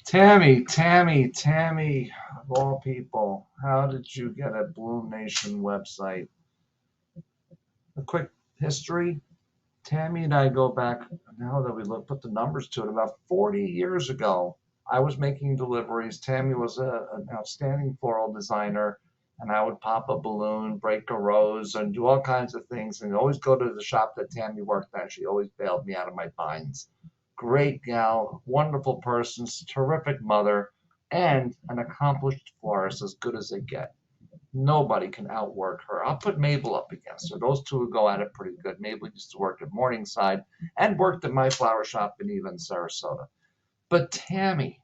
Tammy, of all people, how did you get a BloomNation website? A quick history. Tammy and I go back, now that we put the numbers to it, about 40 years ago. I was making deliveries. Tammy was an outstanding floral designer, and I would pop a balloon, break a rose, and do all kinds of things, and always go to the shop that Tammy worked at. She always bailed me out of my binds. Great gal, wonderful person, terrific mother, and an accomplished florist, as good as they get. Nobody can outwork her. I'll put Mabel up against her. Those two would go at it pretty good. Mabel used to work at Morningside and worked at my flower shop in even Sarasota. But Tammy,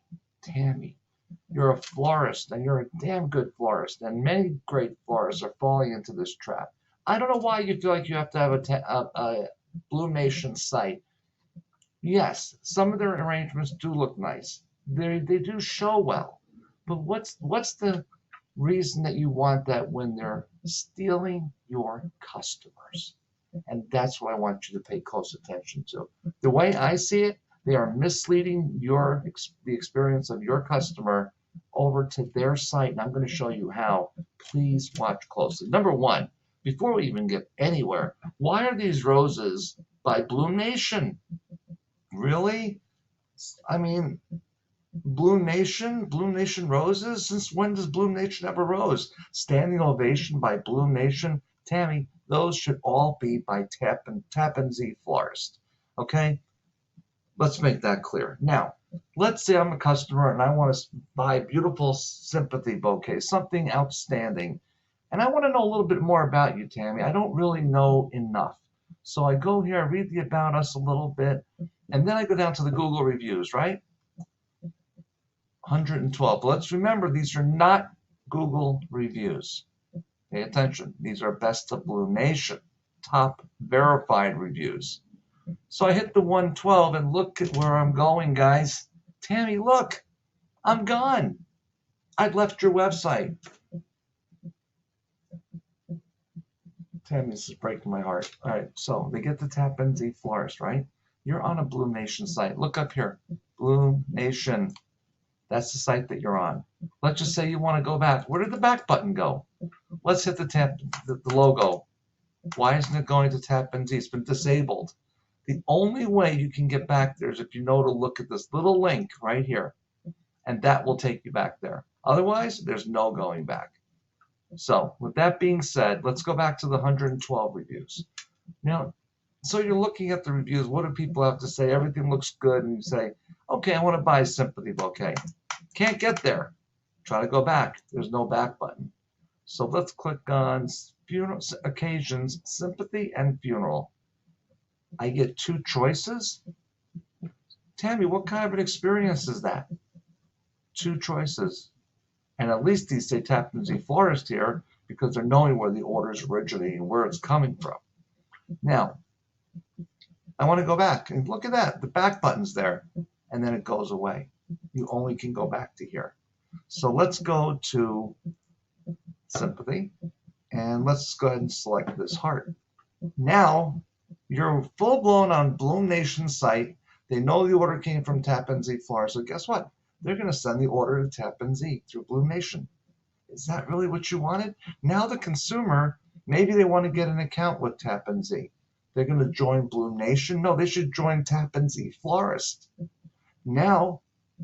you're a florist, and you're a damn good florist, and many great florists are falling into this trap. I don't know why you feel like you have to have a BloomNation site. Yes, some of their arrangements do look nice. They do show well. But what's the reason that you want that when they're stealing your customers? And that's what I want you to pay close attention to. The way I see it, they are misleading the experience of your customer over to their site, and I'm going to show you how. Please watch closely. Number one, before we even get anywhere, why are these roses by BloomNation? Really? I mean, BloomNation roses? Since when does BloomNation have a rose? Standing ovation by BloomNation? Tammy, those should all be by Tappan Zee Florist. Okay? Let's make that clear. Now, let's say I'm a customer and I want to buy a beautiful sympathy bouquet, something outstanding. And I want to know a little bit more about you, Tammy. I don't really know enough. So I go here, I read the About Us a little bit, and then I go down to the Google reviews, right? 112. But let's remember, these are not Google reviews. Pay attention. These are Best of BloomNation, top verified reviews. So I hit the 112 and look at where I'm going, guys. Tammy, look, I'm gone. I've left your website. Tammy, this is breaking my heart. All right, so they get the Tappan Zee Florist, right? You're on a BloomNation site. Look up here, BloomNation. That's the site that you're on. Let's just say you want to go back. Where did the back button go? Let's hit the logo. Why isn't it going to Tappan Zee? It's been disabled. The only way you can get back there is if you know to look at this little link right here, and that will take you back there. Otherwise, there's no going back. So with that being said, let's go back to the 112 reviews. Now, so you're looking at the reviews. What do people have to say? Everything looks good, and you say, okay, I want to buy a sympathy bouquet. Can't get there. Try to go back. There's no back button. So let's click on funeral occasions, sympathy, and funeral. I get two choices. Tammy, what kind of an experience is that? Two choices. And at least these say Tappan Zee Florist here because they're knowing where the order is originating and where it's coming from. Now, I want to go back and look at that. The back button's there, and then it goes away. You only can go back to here. So let's go to sympathy, and let's go ahead and select this heart. Now, you're full-blown on BloomNation site. They know the order came from Tappan Zee Florist. So guess what? They're going to send the order to Tappan Zee through BloomNation. Is that really what you wanted? Now the consumer, maybe they want to get an account with Tappan Zee. They're going to join BloomNation. No, they should join Tappan Zee Florist. Now,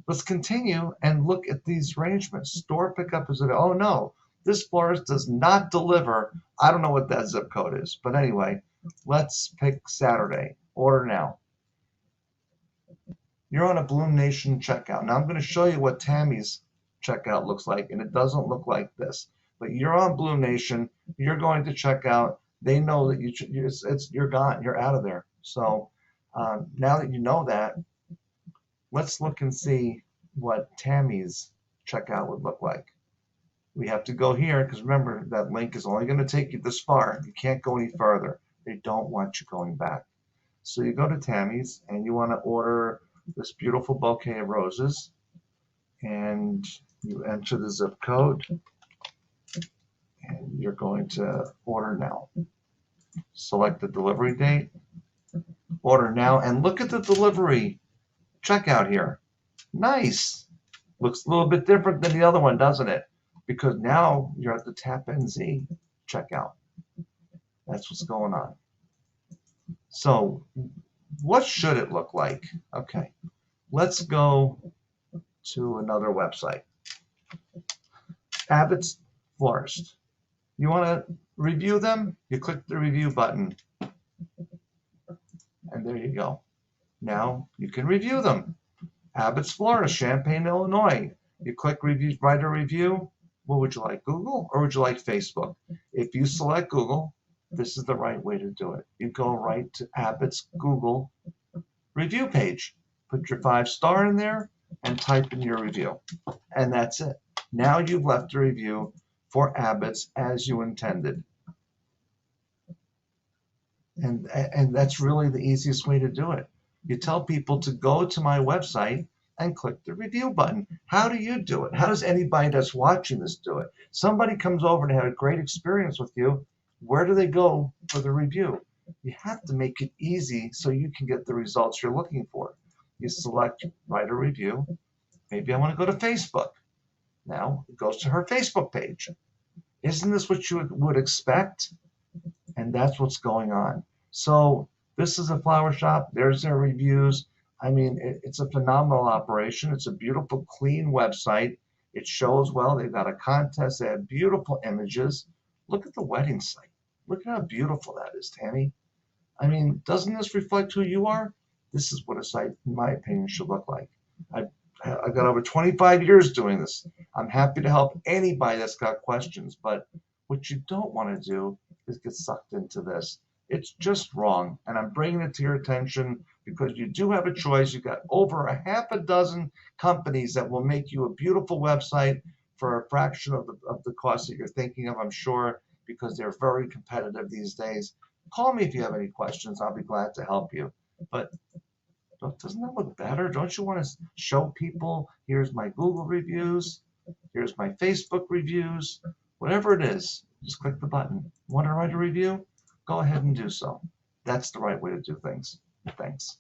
let's continue and look at these arrangements. Store pickup is oh no, this florist does not deliver. I don't know what that zip code is, but anyway, let's pick Saturday. Order now. You're on a BloomNation checkout. Now I'm going to show you what Tammy's checkout looks like, and it doesn't look like this. But you're on BloomNation. You're going to check out. They know that you're gone. You're out of there. So now that you know that, let's look and see what Tammy's checkout would look like. We have to go here because remember that link is only going to take you this far. You can't go any further. They don't want you going back. So you go to Tammy's and you want to order this beautiful bouquet of roses, and you enter the zip code, and you're going to order now. Select the delivery date, order now, and look at the delivery checkout here. Nice. Looks a little bit different than the other one, doesn't it? Because now you're at the Tappan Zee checkout. That's what's going on. So what should it look like? Okay, let's go to another website. Abbott's Florist. You want to review them? You click the review button. And there you go. Now you can review them. Abbott's Florist, Champaign, Illinois. You click review, write a review. What would you like, Google or would you like Facebook? If you select Google, this is the right way to do it. You go right to Abbott's Google review page. Put your 5-star in there and type in your review. And that's it. Now you've left a review for Abbott's as you intended. And that's really the easiest way to do it. You tell people to go to my website and click the review button. How do you do it? How does anybody that's watching this do it? Somebody comes over and had a great experience with you. Where do they go for the review? You have to make it easy so you can get the results you're looking for. You select write a review. Maybe I want to go to Facebook. Now it goes to her Facebook page. Isn't this what you would expect? And that's what's going on. So this is a flower shop. There's their reviews. I mean, it's a phenomenal operation. It's a beautiful, clean website. It shows well. They've got a contest. They have beautiful images. Look at the wedding site. Look at how beautiful that is, Tammy. I mean, doesn't this reflect who you are? This is what a site, in my opinion, should look like. I've got over 25 years doing this. I'm happy to help anybody that's got questions, but what you don't want to do is get sucked into this. It's just wrong, and I'm bringing it to your attention because you do have a choice. You've got over a half a dozen companies that will make you a beautiful website for a fraction of the cost that you're thinking of, I'm sure, because they're very competitive these days. Call me if you have any questions. I'll be glad to help you. But doesn't that look better? Don't you want to show people, here's my Google reviews, here's my Facebook reviews, whatever it is, just click the button. Want to write a review? Go ahead and do so. That's the right way to do things. Thanks.